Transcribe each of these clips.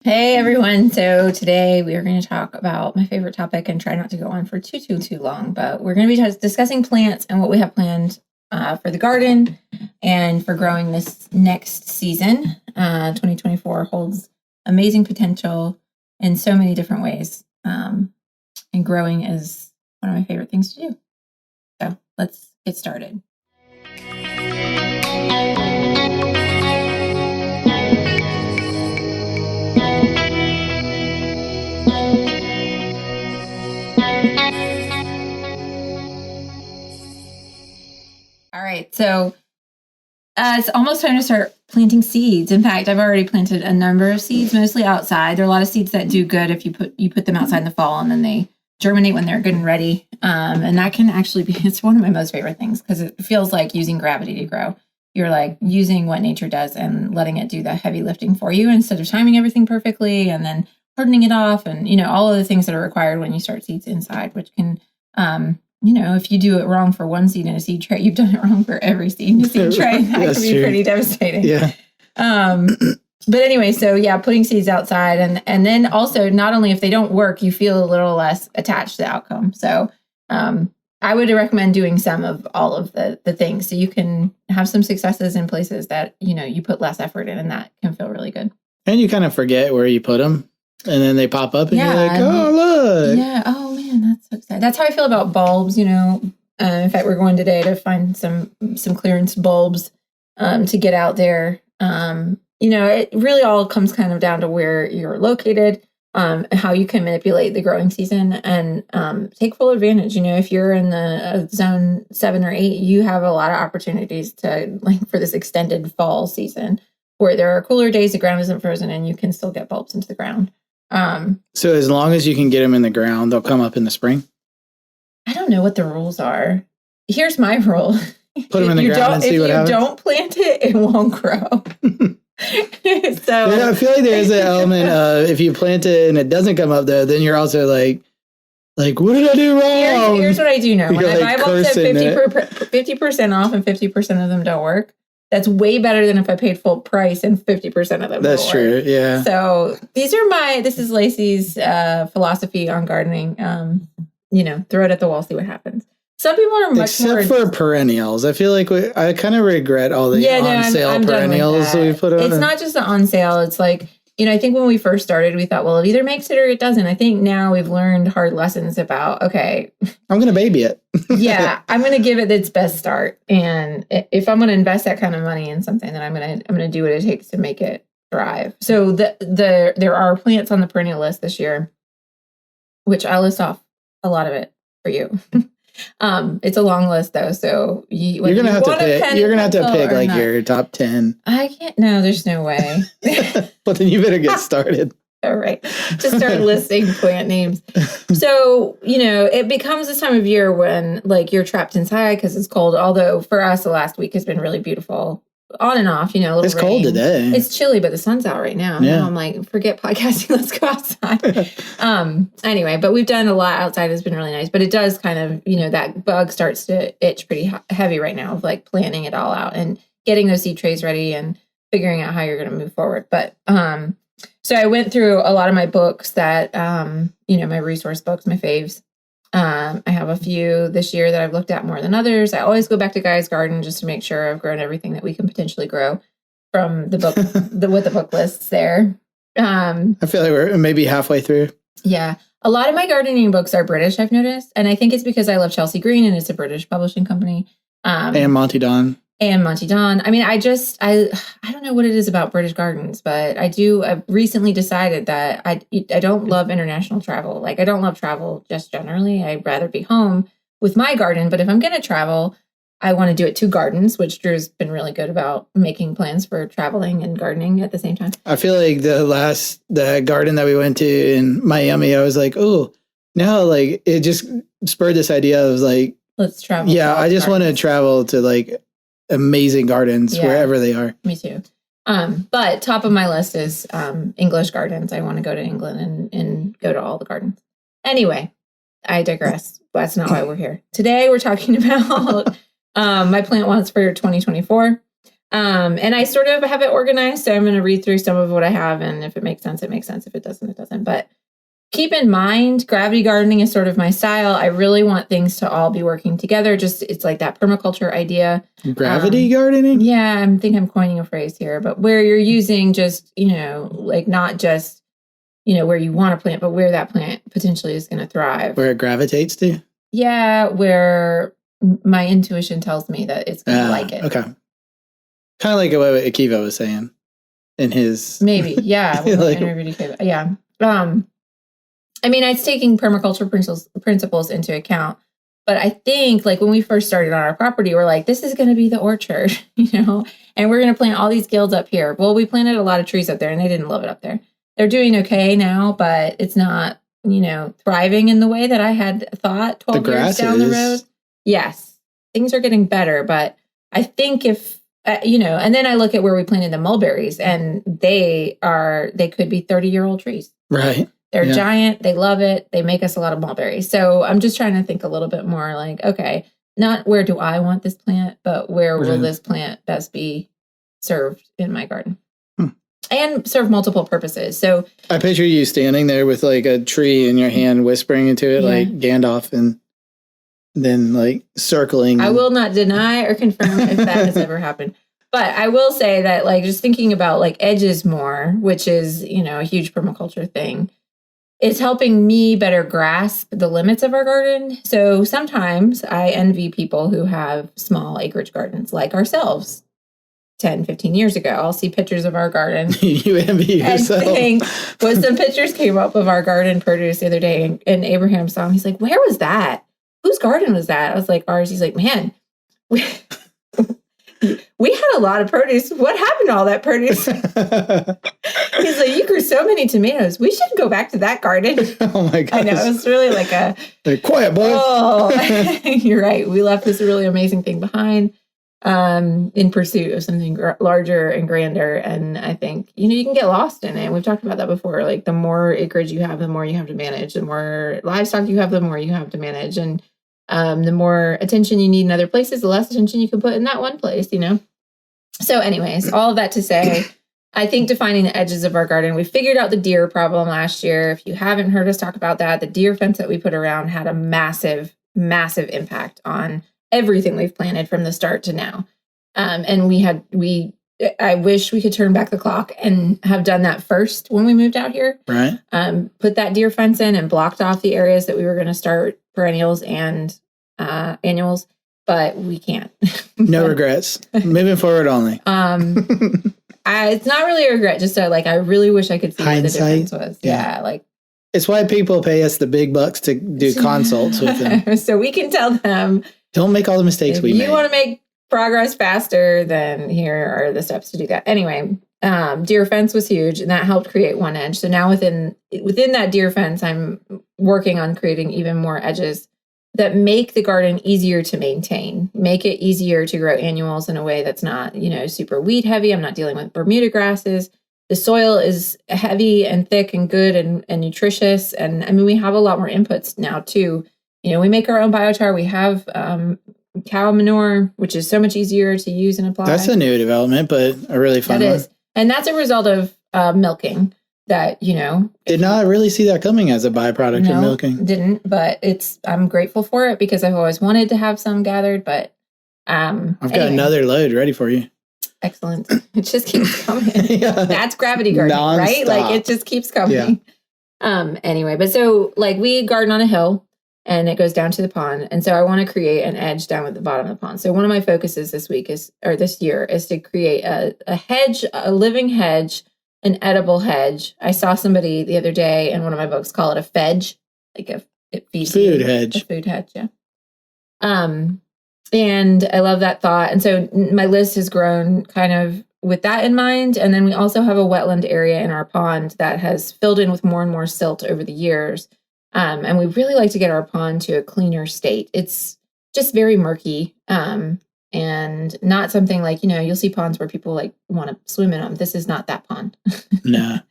Hey everyone. So today we are going to talk about my favorite topic and try not to go on for too long, but we're going to be discussing plants and what we have planned for the garden and for growing this next season. 2024 holds amazing potential in so many different ways. And growing is one of my favorite things to do. So let's get started. All right, so it's almost time to start planting seeds. In fact, I've already planted a number of seeds, mostly outside. There are a lot of seeds that do good if you put them outside in the fall, and then they germinate when they're good and ready. And that can actually be, it's one of my most favorite things because it feels like using gravity to grow. You're like using what nature does and letting it do the heavy lifting for you instead of timing everything perfectly and then hardening it off and, all of the things that are required when you start seeds inside, which can, if you do it wrong for one seed in a seed tray, you've done it wrong for every seed in a seed tray. That can be pretty devastating. Yeah. But anyway, so yeah, putting seeds outside and then also not only if they don't work, you feel a little less attached to the outcome. So I would recommend doing some of all of the things so you can have some successes in places that, you put less effort in, and that can feel really good. And you kind of forget where you put them and then they pop up and you're like, oh, look. Yeah. Oh man, that's so exciting. That's how I feel about bulbs, in fact, we're going today to find some clearance bulbs to get out there. It really all comes kind of down to where you're located, how you can manipulate the growing season and take full advantage. If you're in the zone 7 or 8, you have a lot of opportunities to for this extended fall season where there are cooler days, the ground isn't frozen, and you can still get bulbs into the ground. So as long as you can get them in the ground, they'll come up in the spring? I don't know what the rules are. Here's my rule. Put them in the ground and see what happens. If you don't plant it, it won't grow. So I feel like there is an element of if you plant it and it doesn't come up though, then you're also like, what did I do wrong? Here's what I do know. When I buy bulbs at 50% off and 50% of them don't work, that's way better than if I paid full price and 50% of them. That's true. Yeah. So this is Lacey's philosophy on gardening. Throw it at the wall, see what happens. Some people are much more... Except for perennials. I feel like I kind of regret all the on-sale perennials we put on. It's not just the on sale. It's like, I think when we first started, we thought, well, it either makes it or it doesn't. I think now we've learned hard lessons about, okay. I'm going to baby it. Yeah, I'm going to give it its best start. And if I'm going to invest that kind of money in something, then I'm going to do what it takes to make it thrive. So there are plants on the perennial list this year, which I'll list off a lot of it for you. It's a long list though, so you're gonna have to pick. You're gonna have to pick like your top 10. I can't. No, there's no way. Well, then you better get started. All right, just start listing plant names. So it becomes this time of year when you're trapped inside because it's cold. Although for us, the last week has been really beautiful. On and off, a little It's rain. Cold today. It's chilly, but the sun's out right now. Yeah. Now I'm like, forget podcasting, let's go outside. Anyway, but we've done a lot outside. It's been really nice, but it does kind of, that bug starts to itch pretty heavy right now of planning it all out and getting those seed trays ready and figuring out how you're going to move forward. But, so I went through a lot of my books that, my resource books, my faves. I have a few this year that I've looked at more than others. I always go back to Guy's Garden just to make sure I've grown everything that we can potentially grow from the book, with the book lists there. I feel like we're maybe halfway through. Yeah. A lot of my gardening books are British, I've noticed. And I think it's because I love Chelsea Green and it's a British publishing company. And Monty Don. I mean, I don't know what it is about British gardens, but I've recently decided that I don't love international travel. I don't love travel just generally. I'd rather be home with my garden. But if I'm going to travel, I want to do it to gardens, which Drew's been really good about making plans for traveling and gardening at the same time. I feel like the garden that we went to in Miami, I was like, oh, now it just spurred this idea of let's travel. Yeah, I just want to travel to amazing gardens wherever they are. Me too. But top of my list is English gardens. I want to go to England and go to all the gardens. Anyway, I digress. That's not why we're here. Today we're talking about my plant wants for 2024. And I sort of have it organized. So I'm going to read through some of what I have. And if it makes sense, it makes sense. If it doesn't, it doesn't. But keep in mind, gravity gardening is sort of my style. I really want things to all be working together. Just it's like that permaculture idea. Gravity gardening? Yeah, I think I'm coining a phrase here, but where you're using just, like not just, where you want to plant, but where that plant potentially is going to thrive. Where it gravitates to? Yeah, where my intuition tells me that it's going to like it. Okay. Kind of like what Akiva was saying in his... Maybe, yeah. Yeah. I mean, it's taking permaculture principles into account. But I think like when we first started on our property, we're like, this is going to be the orchard, and we're going to plant all these guilds up here. Well, we planted a lot of trees up there and they didn't love it up there. They're doing okay now, but it's not, thriving in the way that I had thought 12 years down the road. Yes, things are getting better. But I think if, and then I look at where we planted the mulberries and they could be 30-year-old trees. Right. They're giant. They love it. They make us a lot of mulberries. So I'm just trying to think a little bit more like, okay, not where do I want this plant, but where will this plant best be served in my garden and serve multiple purposes. So I picture you standing there with like a tree in your hand, whispering into it like Gandalf, and then like circling. I will not deny or confirm if that has ever happened. But I will say that like just thinking about like edges more, which is, a huge permaculture thing. It's helping me better grasp the limits of our garden. So sometimes I envy people who have small acreage gardens like ourselves 10, 15 years ago. I'll see pictures of our garden. You envy yourself. And think, some pictures came up of our garden produce the other day, and Abraham saw him. He's like, where was that? Whose garden was that? I was like, ours. He's like, man, we had a lot of produce. What happened to all that produce? He's like, you grew so many tomatoes. We should go back to that garden. Oh my gosh. I know. It was really like quiet, boy. Oh, you're right. We left this really amazing thing behind in pursuit of something larger and grander. And I think, you can get lost in it. We've talked about that before. Like the more acreage you have, the more you have to manage. The more livestock you have, the more you have to manage. And the more attention you need in other places, the less attention you can put in that one place, So anyways, all of that to say, I think defining the edges of our garden, we figured out the deer problem last year. If you haven't heard us talk about that, the deer fence that we put around had a massive, massive impact on everything we've planted from the start to now. And I wish we could turn back the clock and have done that first when we moved out here. Right. Put that deer fence in and blocked off the areas that we were going to start perennials and annuals, but we can't. No regrets. Moving forward only. It's not really a regret. Just I really wish I could see what the difference was. Yeah, it's why people pay us the big bucks to do consults with them, so we can tell them. Don't make all the mistakes we made. If you want to make progress faster, then here are the steps to do that. Anyway, deer fence was huge, and that helped create one edge. So now within that deer fence, I'm working on creating even more edges that make the garden easier to maintain, make it easier to grow annuals in a way that's not, super weed heavy. I'm not dealing with Bermuda grasses. The soil is heavy and thick and good and nutritious. And I mean, we have a lot more inputs now too. We make our own biochar. We have cow manure, which is so much easier to use and apply. That's a new development, but a really fun one. And that's a result of milking that, Did not really see that coming as a byproduct of milking. Didn't, but I'm grateful for it because I've always wanted to have some gathered, but I've got another load ready for you. Excellent. It just keeps coming. That's gravity gardening, right? Like it just keeps coming. Yeah. Anyway, but so we garden on a hill and it goes down to the pond. And so I want to create an edge down at the bottom of the pond. So one of my focuses this year is to create a hedge, a living hedge, an edible hedge. I saw somebody the other day in one of my books call it a fedge, food hedge. A food hedge, yeah. And I love that thought. And so my list has grown kind of with that in mind. And then we also have a wetland area in our pond that has filled in with more and more silt over the years. And we really like to get our pond to a cleaner state. It's just very murky. And not something you'll see ponds where people want to swim in them. This is not that pond. No.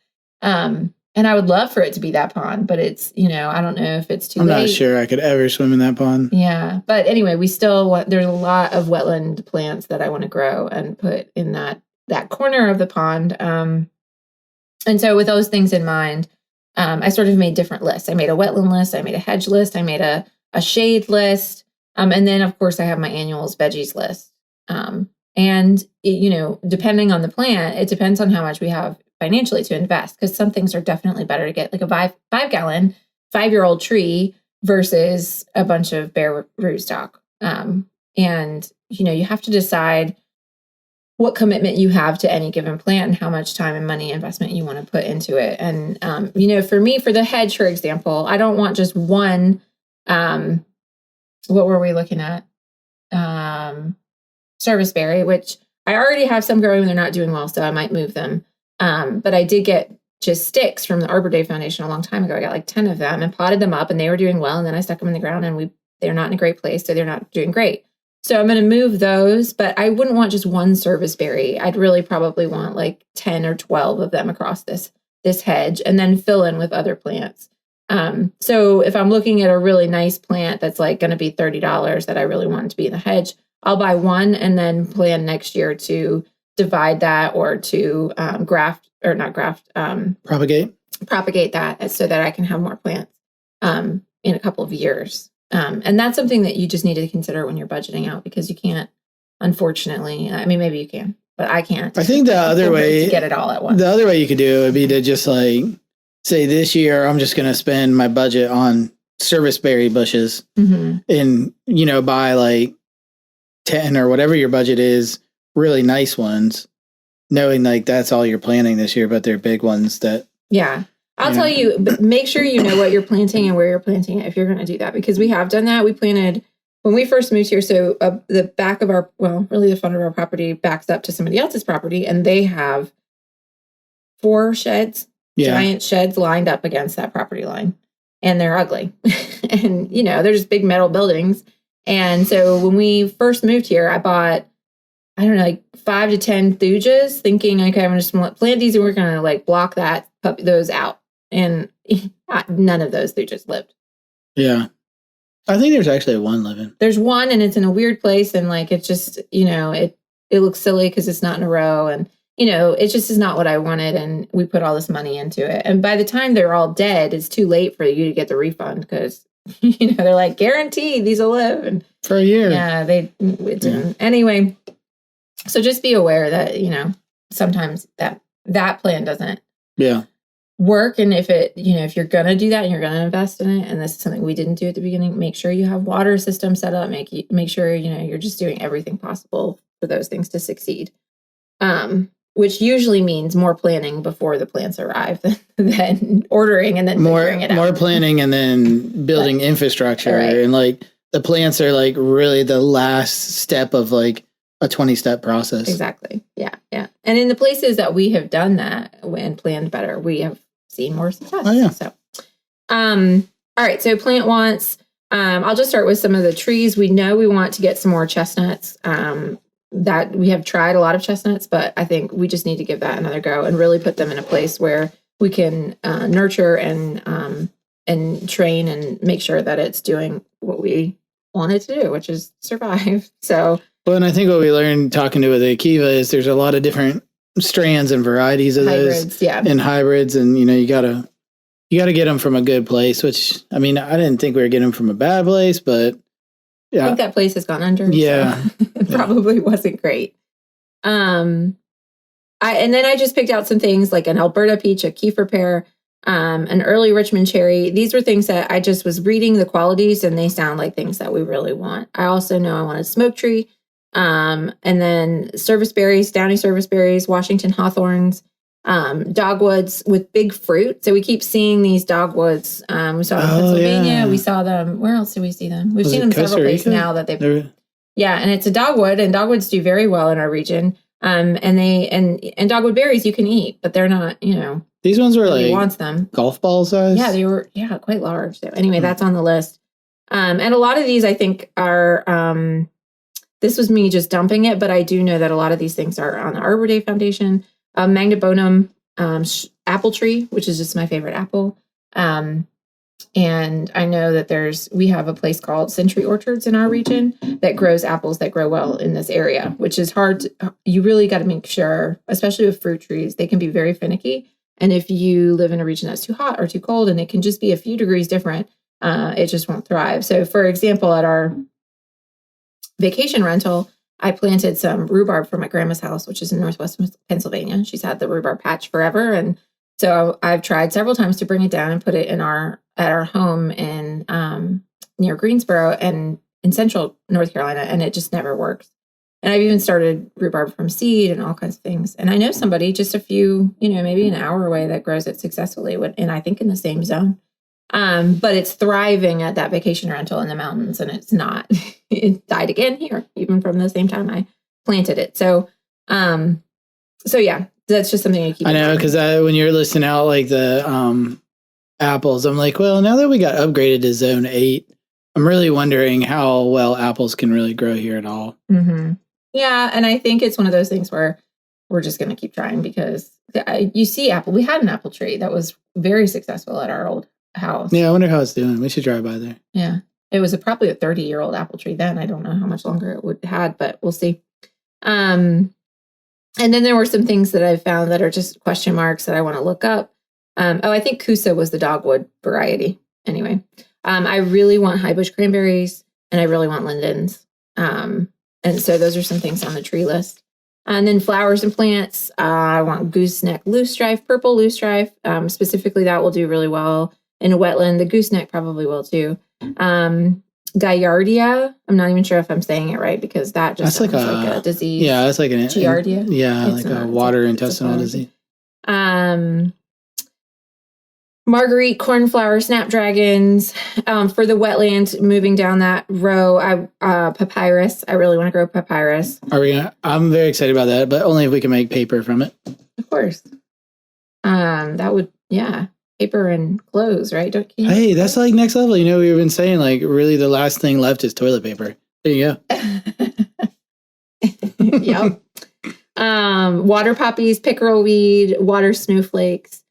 And And I would love for it to be that pond, but it's, I don't know if it's too I'm late. not sure I could ever swim in that pond. Yeah. But anyway, we still want, there's a lot of wetland plants that I want to grow and put in that corner of the pond. And so with those things in mind, I sort of made different lists. I made a wetland list. I made a hedge list. I made a shade list. And then, of course, I have my annuals veggies list. And, depending on the plant, it depends on how much we have financially to invest, because some things are definitely better to get like a 5-gallon 5-year-old tree versus a bunch of bare rootstock. And, you have to decide what commitment you have to any given plant and how much time and money investment you want to put into it. And, for me, for the hedge, for example, I don't want just one, what were we looking at? Serviceberry, which I already have some growing, they're not doing well, so I might move them. But I did get just sticks from the Arbor Day Foundation a long time ago. I got like 10 of them and potted them up, and they were doing well. And then I stuck them in the ground, and they're not in a great place, so they're not doing great. So I'm going to move those, but I wouldn't want just one serviceberry. I'd really probably want like 10 or 12 of them across this hedge, and then fill in with other plants. So if I'm looking at a really nice plant that's like going to be $30 that I really want to be in the hedge, I'll buy one and then plan next year to divide that or to propagate that so that I can have more plants in a couple of years. And that's something that you just need to consider when you're budgeting out, because you can't, unfortunately, I mean, maybe you can, but I can't. I think the other way to get it all at once. The other way you could do it would be to just like say this year, I'm just going to spend my budget on serviceberry bushes and, buy like 10 or whatever your budget is, really nice ones, knowing like that's all you're planting this year, but they're big ones that. Yeah. I'll tell you, but make sure you know what you're planting and where you're planting it if you're going to do that, because we have done that. We planted when we first moved here. So the back of really the front of our property backs up to somebody else's property, and they have 4 sheds, giant sheds lined up against that property line, and they're ugly. And, they're just big metal buildings. And so when we first moved here, I bought, I don't know, like 5 to 10 thujas, thinking, okay, I'm just going to plant these and we're going to like block those out. And none of those thujas lived. Yeah. I think there's actually one living. There's one, and it's in a weird place. And like, it's just, it looks silly because it's not in a row. And, it just is not what I wanted. And we put all this money into it. And by the time they're all dead, it's too late for you to get the refund, because they're like, guaranteed these will live. And for a year. Yeah, it didn't. Yeah. Anyway, so just be aware that, sometimes that plan doesn't work. And if if you're going to do that and you're going to invest in it, and this is something we didn't do at the beginning, make sure you have water system set up, make sure, you're just doing everything possible for those things to succeed. Which usually means more planning before the plants arrive than ordering and then figuring it out. More planning and then building infrastructure. Right. And like the plants are like really the last step of like a 20-step process. Exactly. Yeah. Yeah. And in the places that we have done that and planned better, we have seen more success. Oh, yeah. So, all right. So plant wants, I'll just start with some of the trees. We know we want to get some more chestnuts. That we have tried a lot of chestnuts, but I think we just need to give that another go and really put them in a place where we can nurture and train and make sure that it's doing what we want it to do, which is survive. So, well, and I think what we learned talking to the Akiva is there's a lot of different strands and varieties of hybrids, those, and hybrids, and you gotta get them from a good place. Which I mean, I didn't think we were getting them from a bad place, but. Yeah. I think that place has gone under. Yeah. So it probably wasn't great. And then I just picked out some things like an Alberta peach, a Kiefer pear, an early Richmond cherry. These were things that I just was reading the qualities, and they sound like things that we really want. I also know I wanted smoke tree, and then serviceberries, downy serviceberries, Washington hawthorns, dogwoods with big fruit. So we keep seeing these dogwoods. We saw them in Pennsylvania. Yeah. We saw them. Where else did we see them? We've seen them several places now that they've. Yeah, and it's a dogwood, and dogwoods do very well in our region. And dogwood berries you can eat, but they're not. These ones were like wants them golf ball size. Yeah, they were. Yeah, quite large. So anyway, that's on the list. And a lot of these I think are. This was me just dumping it, but I do know that a lot of these things are on the Arbor Day Foundation. Magnabonum apple tree, which is just my favorite apple. And I know that we have a place called Century Orchards in our region that grows apples that grow well in this area, which is hard. You really got to make sure, especially with fruit trees, they can be very finicky. And if you live in a region that's too hot or too cold, and it can just be a few degrees different, it just won't thrive. So for example, at our vacation rental, I planted some rhubarb for my grandma's house, which is in Northwest Pennsylvania. She's had the rhubarb patch forever. And so I've tried several times to bring it down and put it at our home in near Greensboro and in central North Carolina, and it just never works. And I've even started rhubarb from seed and all kinds of things. And I know somebody just a few, maybe an hour away that grows it successfully, and I think in the same zone. But it's thriving at that vacation rental in the mountains, and it's not. It died again here, even from the same time I planted it. So yeah, that's just something to keep. I know, because when you're listing out like the apples, I'm like, well, now that we got upgraded to zone 8, I'm really wondering how well apples can really grow here at all. Mm-hmm. Yeah, and I think it's one of those things where we're just going to keep trying, because you see apple. We had an apple tree that was very successful at our old house. Yeah, I wonder how it's doing. We should drive by there. Yeah, it was probably a 30-year-old apple tree then. I don't know how much longer it would had, but we'll see. And then there were some things that I found that are just question marks that I want to look up. I think Coosa was the dogwood variety. Anyway, I really want high bush cranberries, and I really want lindens. And so those are some things on the tree list. And then flowers and plants, I want gooseneck loosestrife, purple loosestrife. Specifically, that will do really well in a wetland. The gooseneck probably will too. Giardia, I'm not even sure if I'm saying it right, because that just sounds like a disease. Yeah, that's like Giardia. Yeah, it's like a water intestinal disease. Marguerite, cornflower, snapdragons. For the wetlands, moving down that row, papyrus. I really want to grow papyrus. I'm very excited about that, but only if we can make paper from it. Of course. That would, paper and clothes, right? Don't you? Hey, that's like next level. We've been saying like really the last thing left is toilet paper. There you go. Yep. Water poppies, pickerel weed, water snowflakes,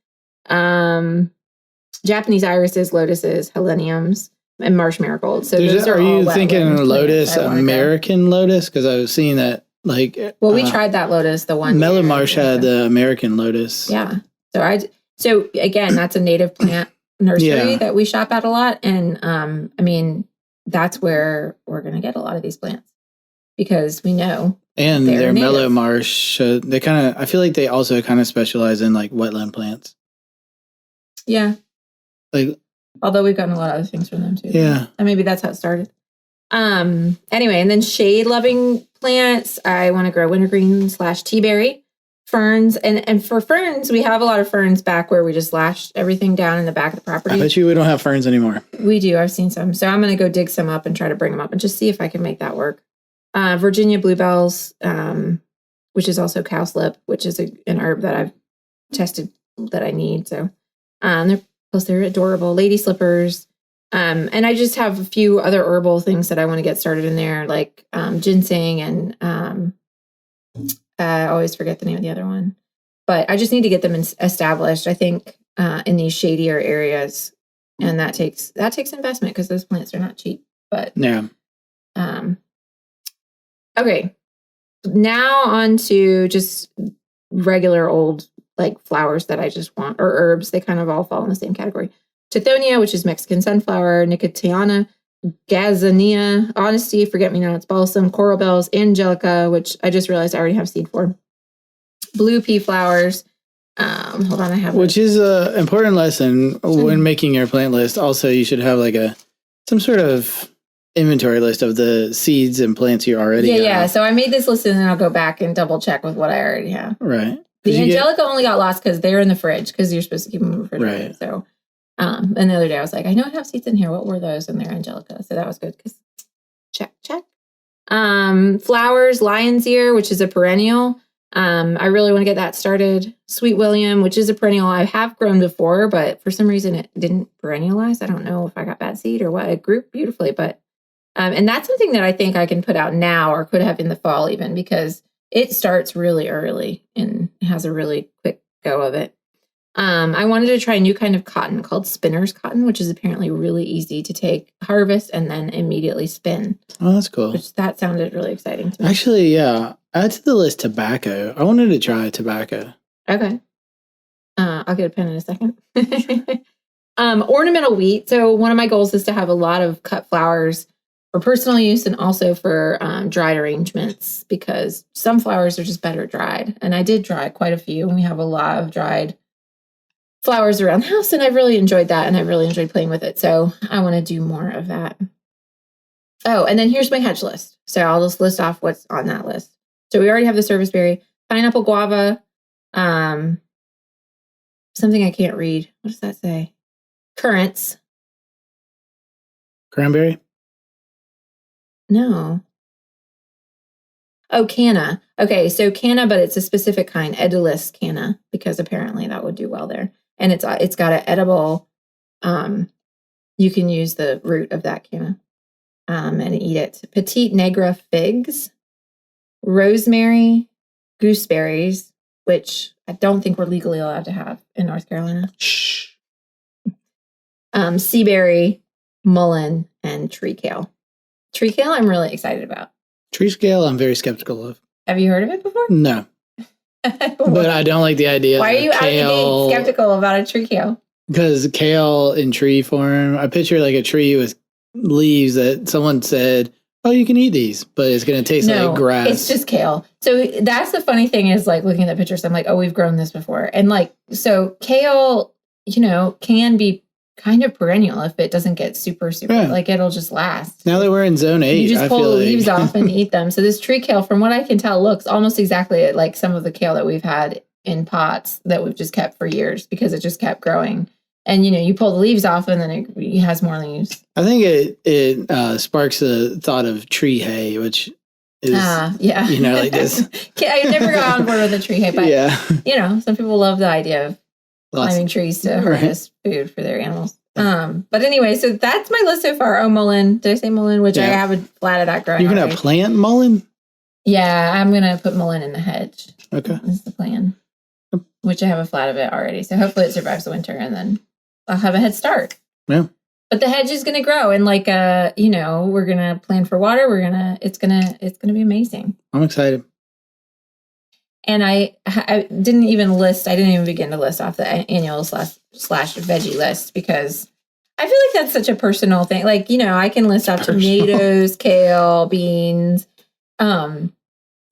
Japanese irises, lotuses, heleniums, and marsh marigolds. So those are you thinking lotus, American lotus? Because I was seeing that like. Well, we tried that lotus. The one Mellow Marsh had the American lotus. Yeah. So again, that's a native plant nursery that we shop at a lot, and I mean that's where we're going to get a lot of these plants, because we know. And their Mellow Marsh, they kind of. I feel like they also kind of specialize in like wetland plants. Yeah. Like, although we've gotten a lot of other things from them too. Yeah. And maybe that's how it started. Anyway, and then shade loving plants. I want to grow wintergreen / teaberry, ferns. And for ferns, we have a lot of ferns back where we just lashed everything down in the back of the property. I bet you we don't have ferns anymore. We do. I've seen some. So I'm going to go dig some up and try to bring them up and just see if I can make that work. Virginia bluebells, which is also cowslip, which is an herb that I've tested that I need. So they're adorable. Lady slippers. And I just have a few other herbal things that I want to get started in there, like ginseng and I always forget the name of the other one. But I just need to get them established, I think, in these shadier areas. And that takes investment, because those plants are not cheap. But yeah. Okay. Now on to just regular old like flowers that I just want, or herbs. They kind of all fall in the same category. Tithonia, which is Mexican sunflower, Nicotiana, Gazania, Honesty, Forget-Me-Nots, Balsam, Coral Bells, Angelica, which I just realized I already have seed for. Blue pea flowers. Hold on, I have which is an important lesson when making your plant list. Also, you should have like some sort of inventory list of the seeds and plants you already have. Yeah. So I made this list, and then I'll go back and double check with what I already have. Right. The Angelica only got lost because they're in the fridge, because you're supposed to keep them in the refrigerator. Right. So, and the other day I was like, I know I have seeds in here. What were those? And they're Angelica. So that was good, because check. Flowers, lion's ear, which is a perennial. I really want to get that started. Sweet William, which is a perennial I have grown before, but for some reason it didn't perennialize. I don't know if I got bad seed or what. It grew beautifully, but and that's something that I think I can put out now, or could have in the fall even, because it starts really early and has a really quick go of it. I wanted to try a new kind of cotton called spinner's cotton, which is apparently really easy to take, harvest, and then immediately spin. Oh, that's cool. Which that sounded really exciting to me. Actually, yeah. Add to the list tobacco. I wanted to try tobacco. Okay. I'll get a pen in a second. Ornamental wheat. So one of my goals is to have a lot of cut flowers for personal use and also for dried arrangements, because some flowers are just better dried. And I did dry quite a few, and we have a lot of dried flowers around the house, and I've really enjoyed that, and I really enjoyed playing with it. So I want to do more of that. Oh, and then here's my hedge list. So I'll just list off what's on that list. So we already have the serviceberry, pineapple, guava, something I can't read. What does that say? Currants. Cranberry? No. Oh, canna. Okay, so canna, but it's a specific kind, Edulis canna, because apparently that would do well there. And it's got an edible, you can use the root of that canna and eat it. Petite Negra figs, rosemary, gooseberries, which I don't think we're legally allowed to have in North Carolina. Shh. Sea berry, mullein, and tree kale. Tree kale I'm really excited about. Tree scale, I'm very skeptical of. Have you heard of it before? No. But I don't like the idea. Why are you out of the kale, gate skeptical about a tree kale? Because kale in tree form, I picture like a tree with leaves that someone said, oh, you can eat these, but it's going to taste like grass. It's just kale. So that's the funny thing is, like, looking at the pictures, I'm like, oh, we've grown this before. And like, so kale, can be kind of perennial if it doesn't get super, like it'll just last. Now that we're in zone 8, you just pull the leaves off and eat them. So this tree kale, from what I can tell, looks almost exactly like some of the kale that we've had in pots that we've just kept for years because it just kept growing. And, you pull the leaves off and then it has more leaves. I think it sparks the thought of tree hay, which is, yeah. Like this. I never got on board with the tree hay, but, yeah. Some people love the idea of climbing trees to harvest food for their animals. But anyway, so that's my list so far. Oh, mullein. Did I say mullein? Which I have a flat of that growing. You're going to plant mullein? Yeah, I'm going to put mullein in the hedge. Okay. That's the plan. Which I have a flat of it already. So hopefully it survives the winter and then I'll have a head start. Yeah. But the hedge is going to grow, and like, we're going to plan for water. It's going to be amazing. I'm excited. And I didn't even begin to list off the annual slash veggie list because I feel like that's such a personal thing. Like, I can list off tomatoes, kale, beans. I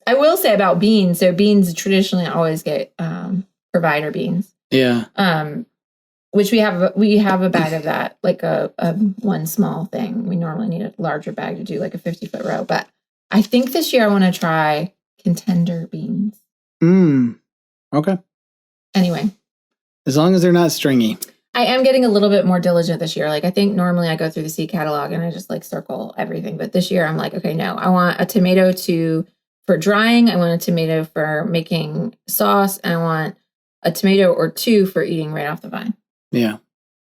will say about beans. So beans traditionally always get provider beans. Yeah. Which we have a bag of that, like a one small thing. We normally need a larger bag to do like a 50-foot row. But I think this year I want to try contender beans. Okay. Anyway. As long as they're not stringy. I am getting a little bit more diligent this year. Like, I think normally I go through the seed catalog and I just like circle everything. But this year I'm like, okay, no, I want a tomato for drying. I want a tomato for making sauce. And I want a tomato or two for eating right off the vine. Yeah.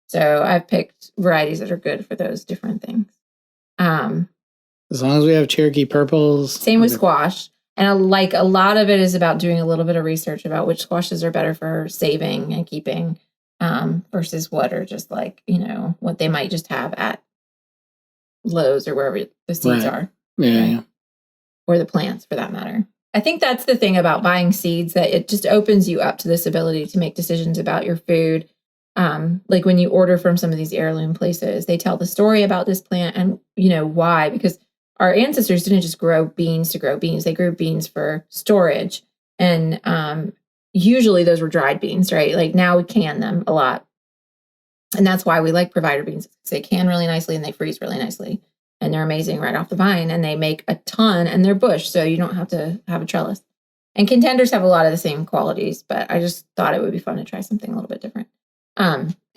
So I've picked varieties that are good for those different things. As long as we have Cherokee purples. Same with squash. And a lot of it is about doing a little bit of research about which squashes are better for saving and keeping versus what are just like, what they might just have at Lowe's or wherever the seeds are. Yeah, right? Yeah. Or the plants for that matter. I think that's the thing about buying seeds, that it just opens you up to this ability to make decisions about your food. Like when you order from some of these heirloom places, they tell the story about this plant and, why, because our ancestors didn't just grow beans to grow beans. They grew beans for storage. And usually those were dried beans, right? Like now we can them a lot. And that's why we like provider beans. They can really nicely and they freeze really nicely. And they're amazing right off the vine. And they make a ton and they're bush, so you don't have to have a trellis. And contenders have a lot of the same qualities, but I just thought it would be fun to try something a little bit different.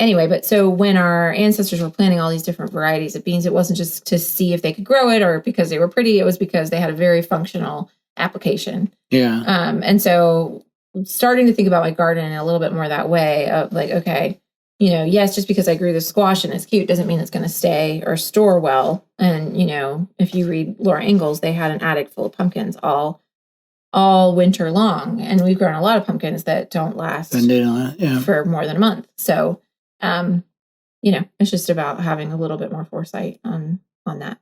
Anyway, but so when our ancestors were planting all these different varieties of beans, it wasn't just to see if they could grow it or because they were pretty. It was because they had a very functional application. Yeah. And so starting to think about my garden in a little bit more that way of like, okay, yes, just because I grew the squash and it's cute doesn't mean it's going to stay or store well. And, if you read Laura Ingalls, they had an attic full of pumpkins all all winter long. And we've grown a lot of pumpkins that don't last Yeah. for more than a month. So, it's just about having a little bit more foresight on that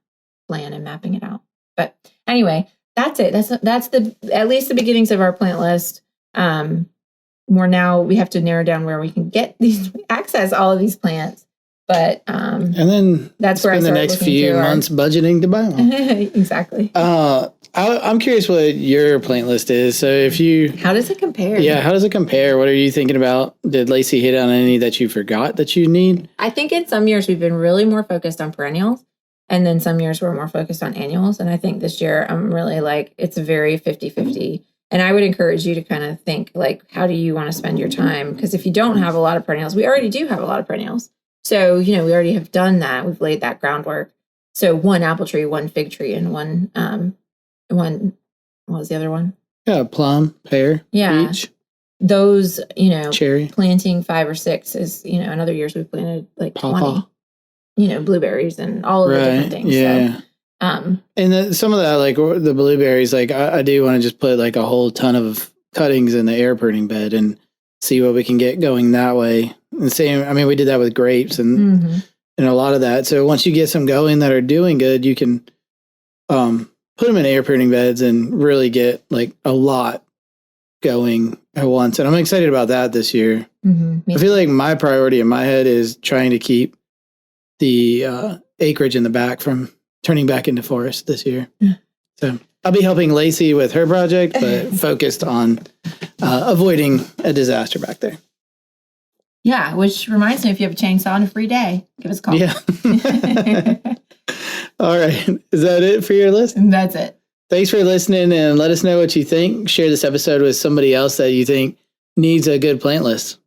plan and mapping it out. But anyway, that's it. That's at least the beginnings of our plant list. We have to narrow down where we can get access all of these plants. But and then that's where I spend the next few months budgeting to buy one. Exactly. I'm curious what your plant list is. So how does it compare? Yeah, how does it compare? What are you thinking about? Did Lacey hit on any that you forgot that you need? I think in some years we've been really more focused on perennials, and then some years we're more focused on annuals. And I think this year I'm really it's very 50-50. And I would encourage you to kind of think how do you want to spend your time? Because if you don't have a lot of perennials, we already do have a lot of perennials. So, we already have done that. We've laid that groundwork. So one apple tree, one fig tree, and one, what was the other one? Yeah, plum, pear, peach. Those, cherry. Planting 5 or 6 is, in other years we've planted 20, blueberries and all of the different things. Yeah. So, and some of that, the blueberries, I do want to just put a whole ton of cuttings in the air pruning bed and see what we can get going that way. And same, we did that with grapes and a lot of that. So once you get some going that are doing good, you can put them in air pruning beds and really get a lot going at once. And I'm excited about that this year. I feel like my priority in my head is trying to keep the acreage in the back from turning back into forest this year. So I'll be helping Lacey with her project, but focused on avoiding a disaster back there. Yeah, which reminds me, if you have a chainsaw on a free day, give us a call. Yeah. All right. Is that it for your list? That's it. Thanks for listening, and let us know what you think. Share this episode with somebody else that you think needs a good plant list.